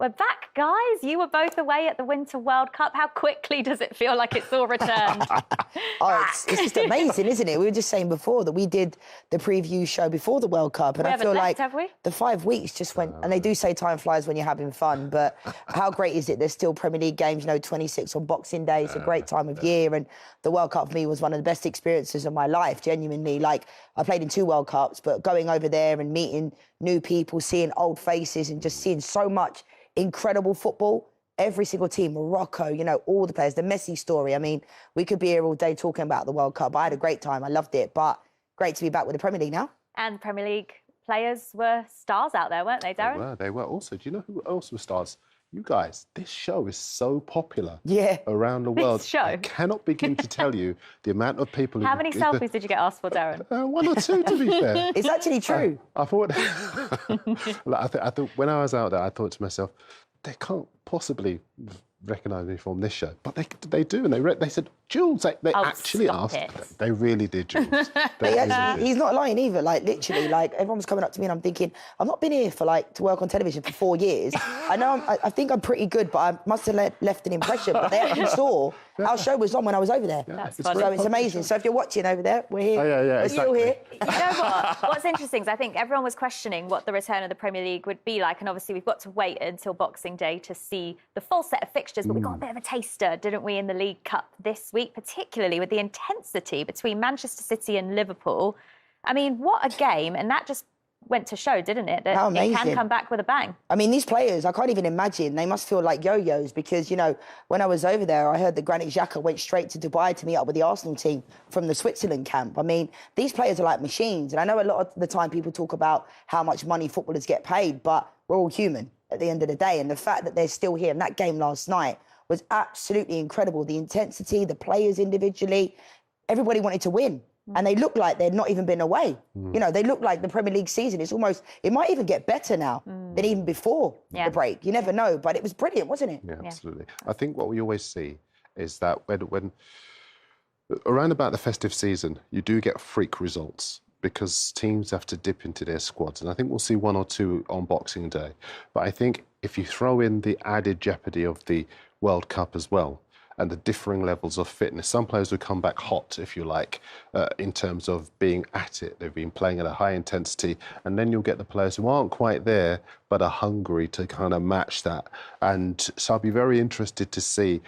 We're back, guys. You were both away at the Winter World Cup. How quickly does it feel like it's all returned? It's just amazing, isn't it? We were just saying before that we did the preview show before the World Cup, and we I feel left, like have we? the 5 weeks just went. And they do say time flies when you're having fun, but how great is it? There's still Premier League games, 26 on Boxing Day. It's a great time of year, and the World Cup for me was one of the best experiences of my life. Genuinely, like I played in 2 World Cups, but going over there and meeting new people, seeing old faces, and just seeing so much incredible football. Every single team, Morocco, all the players, the Messi story. I mean, we could be here all day talking about the World Cup. I had a great time. I loved it. But great to be back with the Premier League now. And Premier League players were stars out there, weren't they, Darren? They were. Also, do you know who else were stars? You guys, this show is so popular around the world. This show? I cannot begin to tell you the amount of people... How many selfies did you get asked for, Darren? 1 or 2, to be fair. It's actually true. I thought... I thought when I was out there, I thought to myself, they can't possibly recognise me from this show. But they do, and they said, Jules, they actually asked. It. They really did, Jules. He's not lying either. Like, literally, everyone was coming up to me and I'm thinking, I've not been here to work on television for 4 years. I know, I think I'm pretty good, but I must have left an impression. But they actually saw our show was on when I was over there. That's funny. So it's amazing. So if you're watching over there, we're here. Yeah, exactly. You're here. You know what? What's interesting is I think everyone was questioning what the return of the Premier League would be like, and obviously we've got to wait until Boxing Day to see the full set of fixtures, but we got a bit of a taster, didn't we, in the League Cup this week, particularly with the intensity between Manchester City and Liverpool. I mean, what a game, and that just went to show, didn't it, that How it amazing. can come back with a bang. I mean, these players, I can't even imagine. They must feel like yo-yos because, when I was over there, I heard that Granit Xhaka went straight to Dubai to meet up with the Arsenal team from the Switzerland camp. I mean, these players are like machines. And I know a lot of the time people talk about how much money footballers get paid, but we're all human at the end of the day. And the fact that they're still here, and that game last night was absolutely incredible. The intensity, the players individually, everybody wanted to win. And they look like they'd not even been away. They look like the Premier League season. It might even get better now than even before the break. You never know, but it was brilliant, wasn't it? Yeah, absolutely. I think what we always see is that when around about the festive season, you do get freak results because teams have to dip into their squads. And I think we'll see 1 or 2 on Boxing Day. But I think if you throw in the added jeopardy of the World Cup as well, and the differing levels of fitness. Some players will come back hot, if you like, in terms of being at it. They've been playing at a high intensity, and then you'll get the players who aren't quite there, but are hungry to kind of match that. And so I'll be very interested to see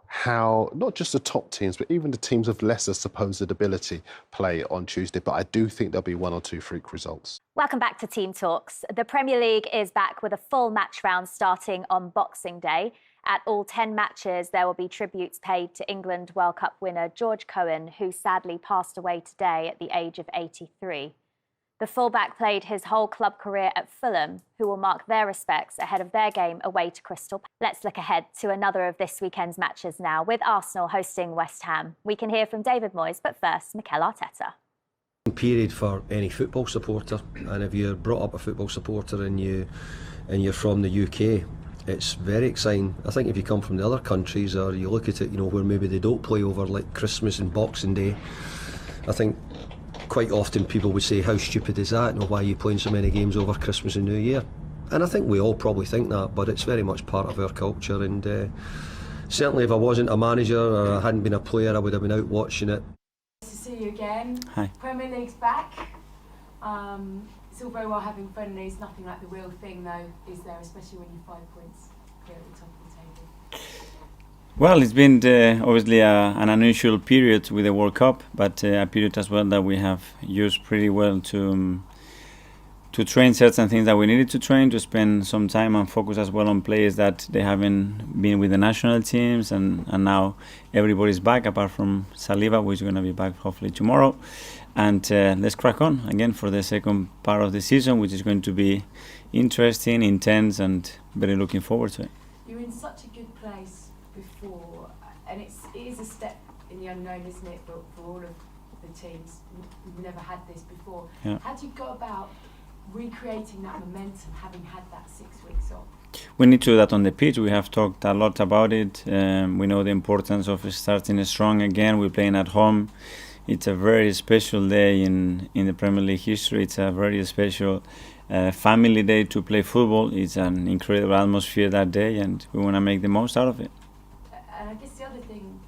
how, not just the top teams, but even the teams of lesser supposed ability play on Tuesday. But I do think there'll be 1 or 2 freak results. Welcome back to Team Talks. The Premier League is back with a full match round starting on Boxing Day. At all 10 matches, there will be tributes paid to England World Cup winner George Cohen, who sadly passed away today at the age of 83. The fullback played his whole club career at Fulham, who will mark their respects ahead of their game away to Crystal Palace. Let's look ahead to another of this weekend's matches now, with Arsenal hosting West Ham. We can hear from David Moyes, but first, Mikel Arteta. Period for any football supporter, and if you're brought up a football supporter and you're from the UK, it's very exciting. I think if you come from the other countries, or you look at it, where maybe they don't play over like Christmas and Boxing Day, I think quite often people would say, how stupid is that? Why are you playing so many games over Christmas and New Year? And I think we all probably think that, but it's very much part of our culture. And certainly if I wasn't a manager or I hadn't been a player, I would have been out watching it. Nice to see you again. Hi. Premier League's back. It's all very well having fun, and it's nothing like the real thing, though, is there? Especially when you're 5 points clear at the top of the table. Well, it's been obviously an unusual period with the World Cup, but a period as well that we have used pretty well to train certain things that we needed to train, to spend some time and focus as well on players that they haven't been with the national teams, and now everybody's back apart from Saliba, who is going to be back hopefully tomorrow. And let's crack on again for the second part of the season, which is going to be interesting, intense, and very looking forward to it. You're in such a good place before, and it is a step in the unknown, isn't it, for all of the teams? We've never had this before. Yeah. How do you go about recreating that momentum, having had that 6 weeks off? We need to do that on the pitch. We have talked a lot about it. We know the importance of starting strong again. We're playing at home. It's a very special day in the Premier League history. It's a very special family day to play football. It's an incredible atmosphere that day, and we want to make the most out of it. And I guess the other thing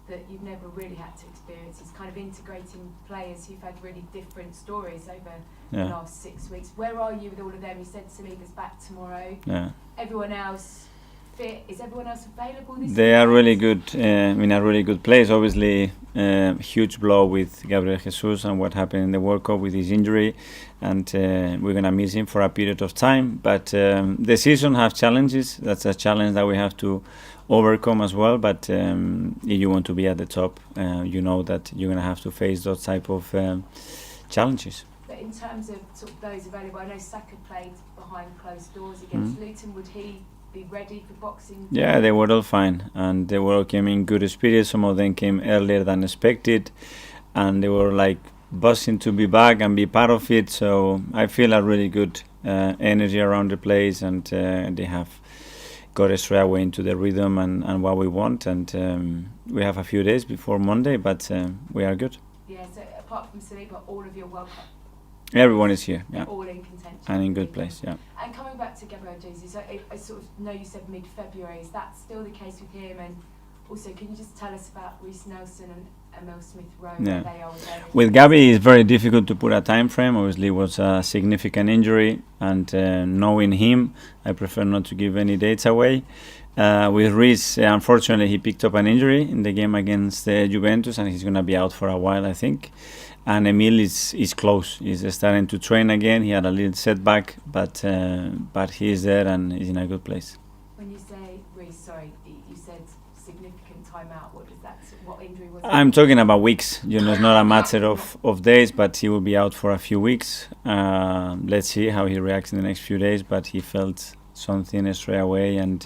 that you've never really had to experience is kind of integrating players who've had really different stories over the last 6 weeks. Where are you with all of them? You said Saliba's back tomorrow. Yeah. Everyone else fit? Is everyone else available this They are really good, in a really good place. Obviously, huge blow with Gabriel Jesus and what happened in the World Cup with his injury, and we're going to miss him for a period of time. But the season have challenges. That's a challenge that we have to overcome as well. But if you want to be at the top, you know that you're going to have to face those type of challenges. But in terms of sort of those available, I know Saka played behind closed doors against Luton. Would he be ready for Boxing Day? Yeah, they were all fine, and they were all came in good spirits. Some of them came earlier than expected, and they were like buzzing to be back and be part of it. So I feel a really good energy around the place, and they have got straight away into the rhythm and what we want. And we have a few days before Monday, but we are good. Yeah, so apart from Saliba, all of your World Cup, everyone is here, yeah, all in contention. and in good place, yeah. And coming back to Gabriel Jesus, I sort of know you said mid-February. Is that still the case with him? And also, can you just tell us about Reece Nelson and Emil Smith-Rowe? Yeah. Where they are with their With Gabi, it's very difficult to put a time frame. Obviously, it was a significant injury, and knowing him, I prefer not to give any dates away. With Reece, unfortunately, he picked up an injury in the game against Juventus, and he's going to be out for a while, I think. And Emil is close. He's starting to train again. He had a little setback, but he is there and he's in a good place. When you say Reece, sorry, you said significant time out. What does that? What injury was it? I'm talking about weeks. You know, it's not a matter of days, but he will be out for a few weeks. Let's see how he reacts in the next few days. But he felt something straight away, and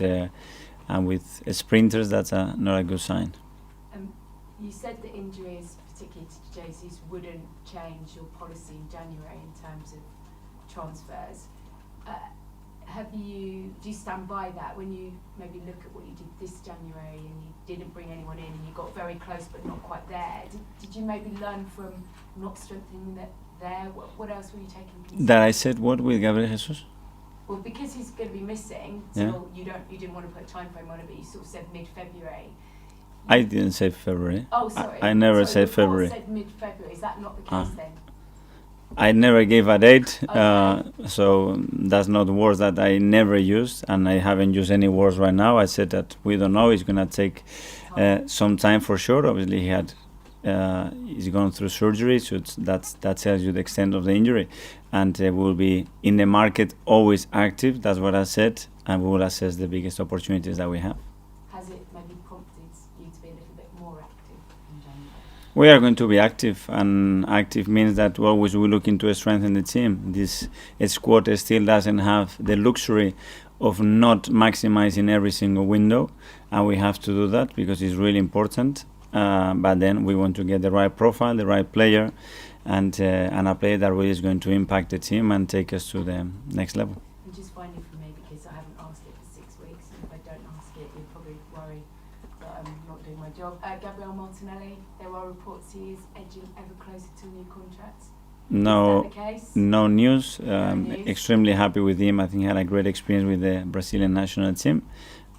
with sprinters, that's not a good sign. You said the injuries, particularly to Jesus, wouldn't change your policy in January in terms of transfers. Do you stand by that when you maybe look at what you did this January and you didn't bring anyone in and you got very close but not quite there? Did you maybe learn from not strengthening that there? What else were you taking? That I said what with Gabriel Jesus? Well, because he's going to be missing, so you didn't want to put a time frame on it, but you sort of said mid-February. I didn't say February. Oh, sorry. I never said February. Said mid-February. Is that not the case then? I never gave a date, Okay. so that's not words that I never used, and I haven't used any words right now. I said that we don't know. It's gonna take some time for sure. Obviously, he's gone through surgery, so that tells you the extent of the injury, and we'll be in the market always active. That's what I said, and we will assess the biggest opportunities that we have. Has it maybe prompted you to be a little bit more active in January? We are going to be active, and active means that always we look into strengthen the team. This squad still doesn't have the luxury of not maximizing every single window, and we have to do that because it's really important. But then we want to get the right profile, the right player, and a player that really is going to impact the team and take us to the next level. And just finally for me, because I haven't asked it for 6 weeks, and if I don't ask it, you'll probably worry that I'm not doing my job. Gabriel Martinelli, there are reports he is edging ever closer to a new contract. No, Is that the case? no news. news. Extremely happy with him. I think he had a great experience with the Brazilian national team,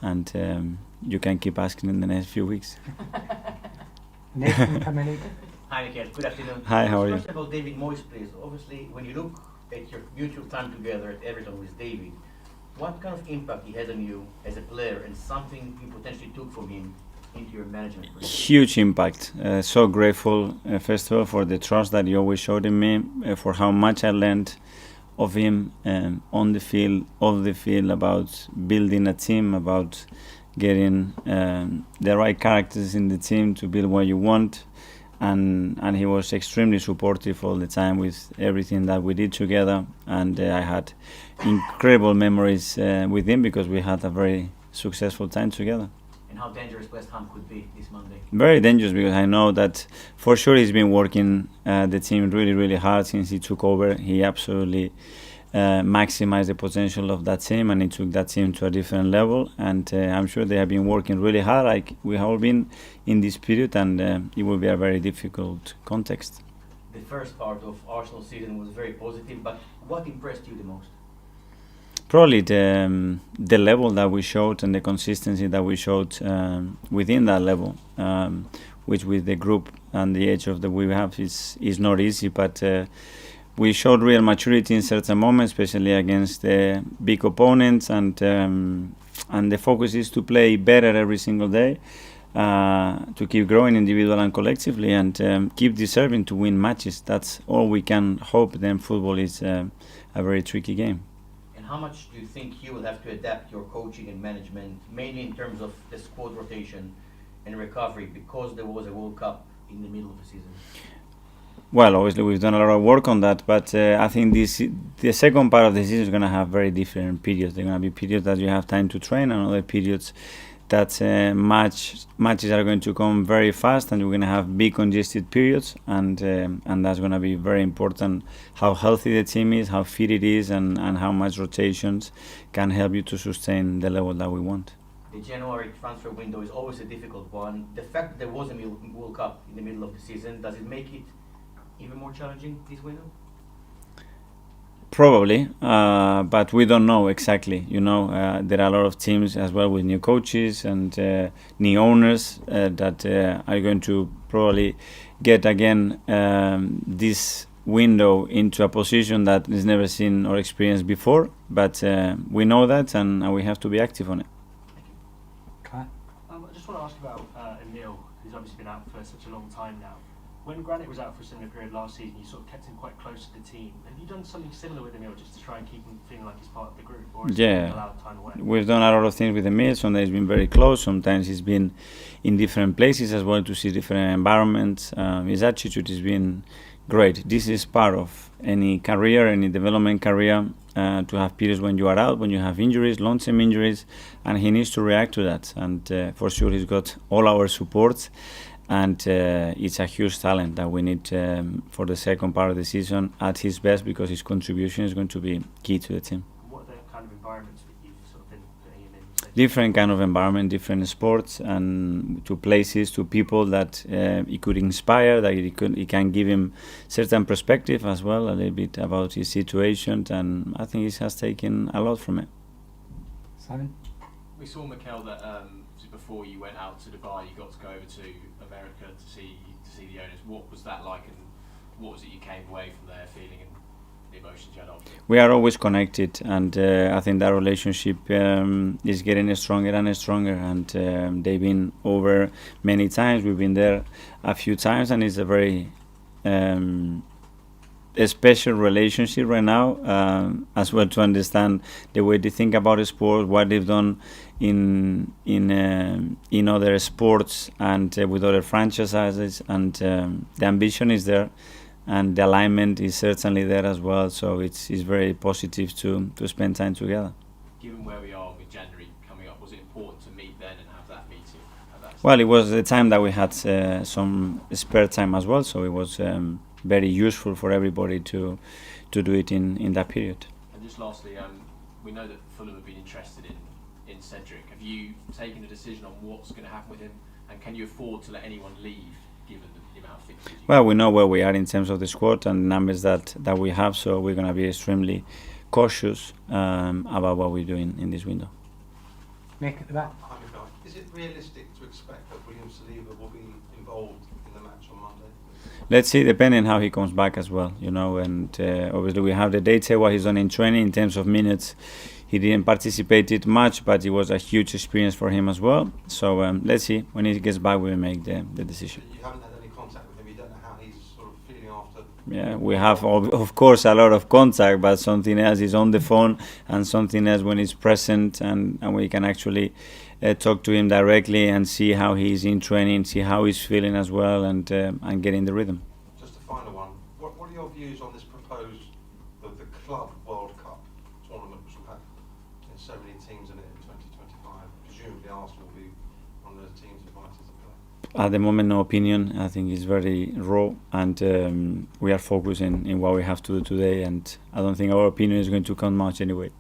and you can keep asking in the next few weeks. Nathan Kamenic. Hi, Mikel. Good afternoon. Hi, how are you? First about David Moyes, please. Obviously, when you look at your mutual time together at Everton with David, what kind of impact he had on you as a player and something you potentially took from him into your management career? Huge impact. So grateful, first of all, for the trust that he always showed in me, for how much I learned of him on the field, off the field, about building a team, about getting the right characters in the team to build what you want. And he was extremely supportive all the time with everything that we did together. And I had incredible memories with him because we had a very successful time together. And how dangerous West Ham could be this Monday? Very dangerous, because I know that for sure he's been working the team really, really hard since he took over. He absolutely maximized the potential of that team, and he took that team to a different level. And I'm sure they have been working really hard, like we have all been in this period, and it will be a very difficult context. the first part of Arsenal's season was very positive, but what impressed you the most? Probably the level that we showed and the consistency that we showed within that level, which with the group and the age of that we have is not easy, but we showed real maturity in certain moments, especially against big opponents, and the focus is to play better every single day, to keep growing individually and collectively, and keep deserving to win matches. That's all we can hope. Then football is a very tricky game. How much do you think you will have to adapt your coaching and management, mainly in terms of the squad rotation and recovery, because there was a World Cup in the middle of the season? Well, obviously we've done a lot of work on that, but I think the second part of the season is going to have very different periods. There are going to be periods that you have time to train, and other periods that matches are going to come very fast, and we're going to have big congested periods, and that's going to be very important how healthy the team is, how fit it is, and how much rotations can help you to sustain the level that we want. The January transfer window is always a difficult one. The fact that there was a World Cup in the middle of the season, does it make it even more challenging, this window? Probably, but we don't know exactly. There are a lot of teams as well with new coaches and new owners that are going to probably get again this window into a position that is never seen or experienced before. But we know that, and we have to be active on it. Claire? I just want to ask about Emil, who's obviously been out for such a long time now. When Granit was out for a similar period last season, you sort of kept him quite close to the team. Have you done something similar with Emil just to try and keep him feeling like he's part of the group? Or is he allowed time away? We've done a lot of things with Emil. Sometimes he's been very close. Sometimes he's been in different places as well to see different environments. His attitude has been great. This is part of any career, any development career, to have periods when you are out, when you have injuries, long-term injuries, and he needs to react to that. And for sure he's got all our support. And it's a huge talent that we need for the second part of the season at his best, because his contribution is going to be key to the team. What are the kind of environments that you've sort of been putting him in? Different kind of environment, different sports, and to places, to people that he could inspire, that he can give him certain perspective as well, a little bit about his situation, and I think he has taken a lot from it. Simon? We saw, Mikel, that before you went out to Dubai, you got to go over to America to see the owners. What was that like, and what was it you came away from there feeling, and the emotions you had after? We are always connected, and I think that relationship is getting stronger and stronger, and they've been over many times. We've been there a few times, and it's a very a special relationship right now, as well, to understand the way they think about sport, what they've done in other sports and with other franchises, and the ambition is there, and the alignment is certainly there as well. So it's very positive to spend time together. Given where we are with January coming up, was it important to meet then and have that meeting? Well, it was the time that we had some spare time as well, so it was very useful for everybody to do it in that period. And just lastly, we know that Fulham have been interested in Cedric. Have you taken a decision on what's going to happen with him, and can you afford to let anyone leave given the amount of fixtures? Well, we know where we are in terms of the squad and the numbers that we have, so we're going to be extremely cautious about what we're doing in this window. Nick at the back. Is it realistic to expect that William Saliba will be involved in the match on Monday? Let's see, depending how he comes back as well, and obviously we have the data, what he's done in training in terms of minutes. He didn't participate much, but it was a huge experience for him as well. So let's see, when he gets back, we'll make the decision. You haven't had any contact with him, you don't know how he's sort of feeling after? Yeah, we have, of course, a lot of contact, but something else is on the phone, and something else when he's present, and we can actually talk to him directly and see how he's in training, see how he's feeling as well, and get in the rhythm. Just a final one. What are your views on this proposed the Club World Cup tournament, which will have so many teams in it in 2025? Presumably Arsenal will be one of those teams invited to play. At the moment, no opinion. I think it's very raw, and we are focusing in what we have to do today, and I don't think our opinion is going to count much anyway.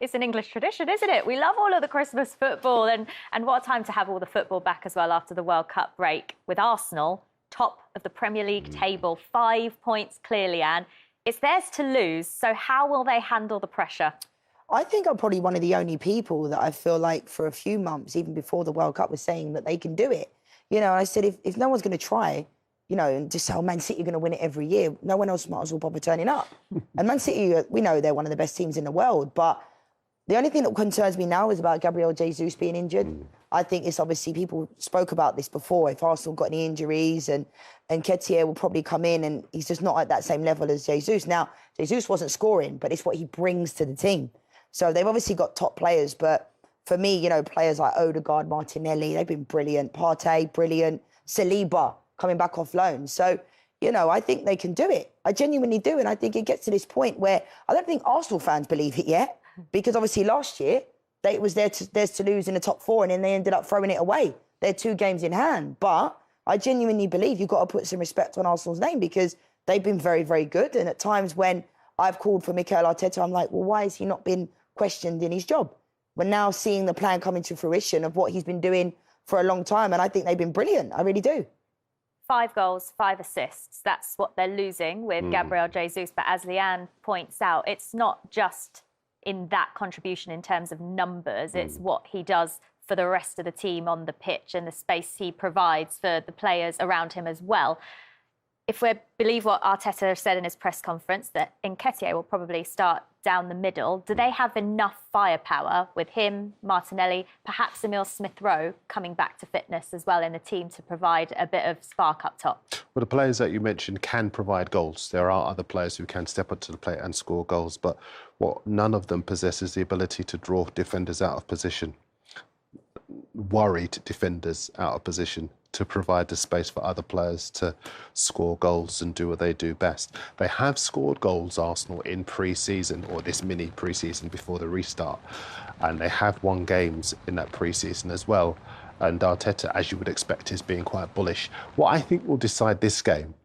It's an English tradition, isn't it? We love all of the Christmas football, and what a time to have all the football back as well after the World Cup break, with Arsenal top of the Premier League table, 5 points clear, Leanne. It's theirs to lose, so how will they handle the pressure? I think I'm probably one of the only people that I feel like for a few months, even before the World Cup, was saying that they can do it. You know, I said, if no one's going to try, you know, and just say, oh, Man City are going to win it every year, no one else might as well bother turning up. And Man City, we know they're one of the best teams in the world, but the only thing that concerns me now is about Gabriel Jesus being injured. I think it's obviously, people spoke about this before, if Arsenal got any injuries, and Nketiah will probably come in and he's just not at that same level as Jesus. Now, Jesus wasn't scoring, but it's what he brings to the team. So they've obviously got top players, but for me, you know, players like Odegaard, Martinelli, they've been brilliant. Partey, brilliant. Saliba, coming back off loan. So, you know, I think they can do it. I genuinely do. And I think it gets to this point where I don't think Arsenal fans believe it yet, because obviously last year, it was theirs to lose in the top four, and then they ended up throwing it away. They're 2 games in hand. But I genuinely believe you've got to put some respect on Arsenal's name, because they've been very, very good. And at times when I've called for Mikel Arteta, I'm like, well, why has he not been questioned in his job? We're now seeing the plan come into fruition of what he's been doing for a long time, and I think they've been brilliant. I really do. 5 goals, 5 assists. That's what they're losing with Gabriel Jesus. But as Leanne points out, it's not just in that contribution in terms of numbers. It's what he does for the rest of the team on the pitch and the space he provides for the players around him as well. If we believe what Arteta said in his press conference, that Nketiah will probably start down the middle, do they have enough firepower with him, Martinelli, perhaps Emile Smith-Rowe coming back to fitness as well in the team to provide a bit of spark up top? Well, the players that you mentioned can provide goals. There are other players who can step up to the plate and score goals, but what none of them possesses the ability to draw defenders out of position, worried defenders out of position, to provide the space for other players to score goals and do what they do best. They have scored goals, Arsenal, in pre-season, or this mini pre-season before the restart, and they have won games in that pre-season as well. And Arteta, as you would expect, is being quite bullish. What I think will decide this game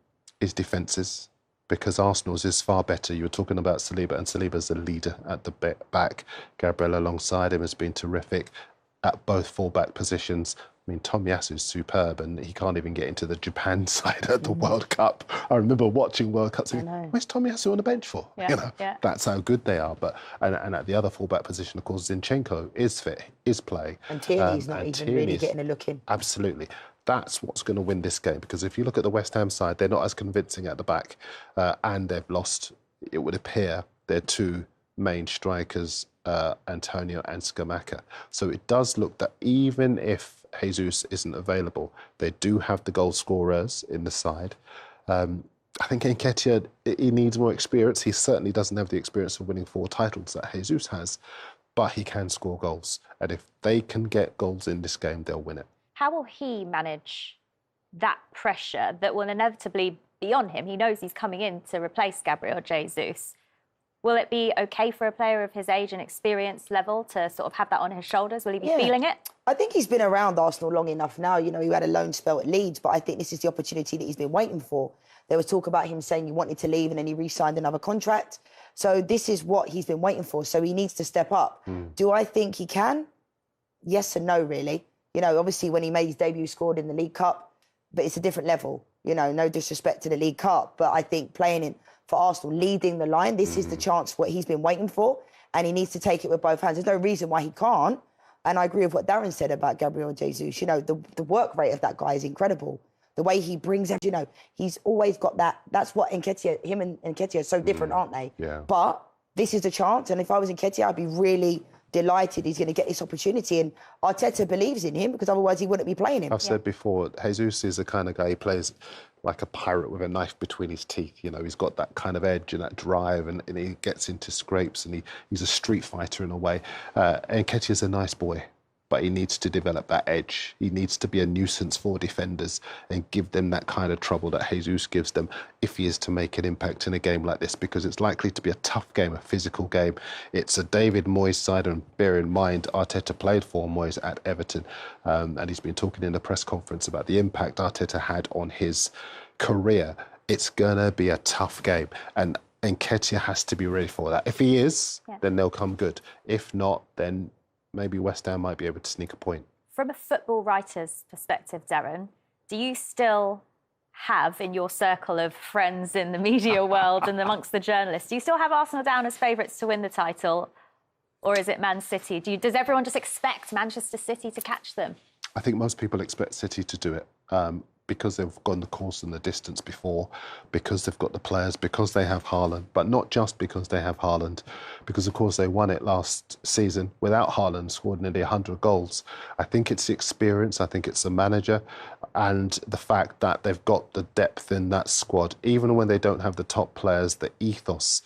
is defences, because Arsenal's is far better. You were talking about Saliba, and Saliba's the leader at the back. Gabriel alongside him has been terrific at both full-back positions. I mean, Tomiyasu's superb, and he can't even get into the Japan side at the World Cup. I remember watching World Cups and where's Tomiyasu on the bench for? Yeah, you know, that's how good they are. But and at the other full-back position, of course, Zinchenko is fit, is playing. And Tierney's not even really getting a look in. Absolutely. That's what's going to win this game, because if you look at the West Ham side, they're not as convincing at the back, and they've lost, it would appear, their 2 main strikers, Antonio and Scamacca. So it does look that even if Jesus isn't available, they do have the goal scorers in the side. I think Nketiah, he needs more experience. He certainly doesn't have the experience of winning 4 titles that Jesus has, but he can score goals. And if they can get goals in this game, they'll win it. How will he manage that pressure that will inevitably be on him? He knows he's coming in to replace Gabriel Jesus. Will it be okay for a player of his age and experience level to sort of have that on his shoulders? Will he be feeling it? I think he's been around Arsenal long enough now. You know, he had a loan spell at Leeds, but I think this is the opportunity that he's been waiting for. There was talk about him saying he wanted to leave and then he re-signed another contract. So this is what he's been waiting for. So he needs to step up. Do I think he can? Yes and no, really. You know, obviously when he made his debut, he scored in the League Cup, but it's a different level. You know, no disrespect to the League Cup, but I think playing in for Arsenal, leading the line, this is the chance what he's been waiting for, and he needs to take it with both hands. There's no reason why he can't. And I agree with what Darren said about Gabriel Jesus. You know, the work rate of that guy is incredible. The way he brings it, you know, he's always got that. That's what Nketiah, him and Nketiah are so different, aren't they? Yeah. But this is the chance, and if I was Nketiah, I'd be really delighted he's going to get this opportunity, and Arteta believes in him, because otherwise he wouldn't be playing him. I've said before, Jesus is the kind of guy, he plays like a pirate with a knife between his teeth. You know, he's got that kind of edge and that drive, and he gets into scrapes, and he's a street fighter in a way. Nketiah's a nice boy, but he needs to develop that edge. He needs to be a nuisance for defenders and give them that kind of trouble that Jesus gives them if he is to make an impact in a game like this, because it's likely to be a tough game, a physical game. It's a David Moyes side, and bear in mind, Arteta played for Moyes at Everton, and he's been talking in the press conference about the impact Arteta had on his career. It's going to be a tough game, and Nketiah has to be ready for that. If he is, then they'll come good. If not, then maybe West Ham might be able to sneak a point. From a football writer's perspective, Darren, do you still have in your circle of friends in the media world and amongst the journalists? Do you still have Arsenal down as favourites to win the title? Or is it Man City? Does everyone just expect Manchester City to catch them? I think most people expect City to do it because they've gone the course and the distance before, because they've got the players, because they have Haaland, but not just because they have Haaland, because, of course, they won it last season without Haaland, scored nearly 100 goals. I think it's the experience, I think it's the manager, and the fact that they've got the depth in that squad, even when they don't have the top players, the ethos,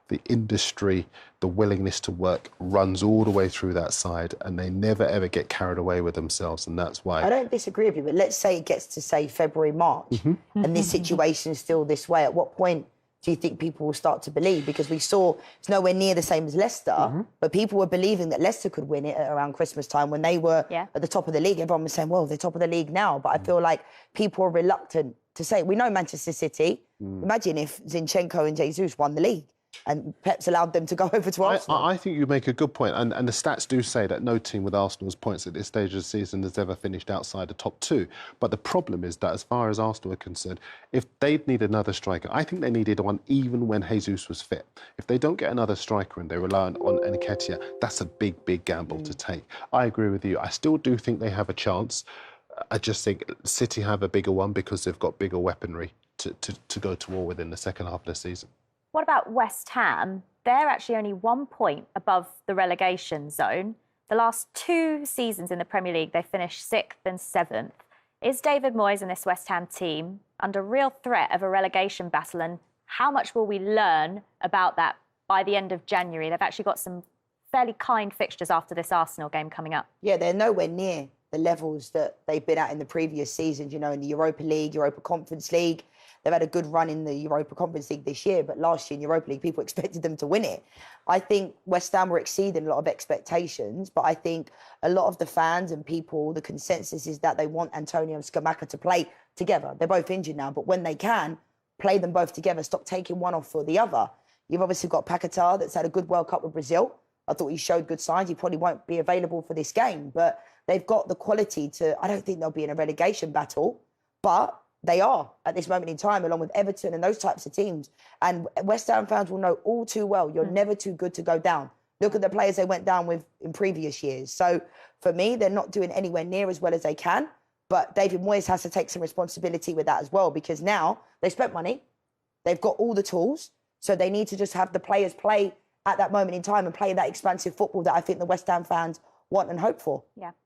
the industry, the willingness to work runs all the way through that side, and they never ever get carried away with themselves, and that's why. I don't disagree with you, but let's say it gets to, say, February, March, and this situation is still this way. At what point do you think people will start to believe? Because we saw it's nowhere near the same as Leicester, but people were believing that Leicester could win it at around Christmas time when they were at the top of the league. Everyone was saying, well, they're top of the league now, but I feel like people are reluctant to say, we know Manchester City. Imagine if Zinchenko and Jesus won the league and Pep's allowed them to go over to Arsenal. I think you make a good point, and the stats do say that no team with Arsenal's points at this stage of the season has ever finished outside the top two. But the problem is that as far as Arsenal are concerned, if they'd need another striker, I think they needed one even when Jesus was fit. If they don't get another striker and they rely on Nketiah, that's a big, big gamble to take. I agree with you. I still do think they have a chance. I just think City have a bigger one because they've got bigger weaponry to go to war with in the second half of the season. What about West Ham? They're actually only 1 point above the relegation zone. The last 2 seasons in the Premier League, they finished 6th and 7th. Is David Moyes and this West Ham team under real threat of a relegation battle? And how much will we learn about that by the end of January? They've actually got some fairly kind fixtures after this Arsenal game coming up. Yeah, they're nowhere near the levels that they've been at in the previous seasons, you know, in the Europa League, Europa Conference League. They've had a good run in the Europa Conference League this year, but last year in Europa League, people expected them to win it. I think West Ham were exceeding a lot of expectations, but I think a lot of the fans and people, the consensus is that they want Antonio and Scamacca to play together. They're both injured now, but when they can, play them both together, stop taking one off for the other. You've obviously got Paquetá that's had a good World Cup with Brazil. I thought he showed good signs. He probably won't be available for this game, but they've got the quality to, I don't think they'll be in a relegation battle, but they are at this moment in time, along with Everton and those types of teams. And West Ham fans will know all too well, you're never too good to go down. Look at the players they went down with in previous years. So for me, they're not doing anywhere near as well as they can. But David Moyes has to take some responsibility with that as well, because now they spent money, they've got all the tools, so they need to just have the players play at that moment in time and play that expansive football that I think the West Ham fans want and hope for. Yeah.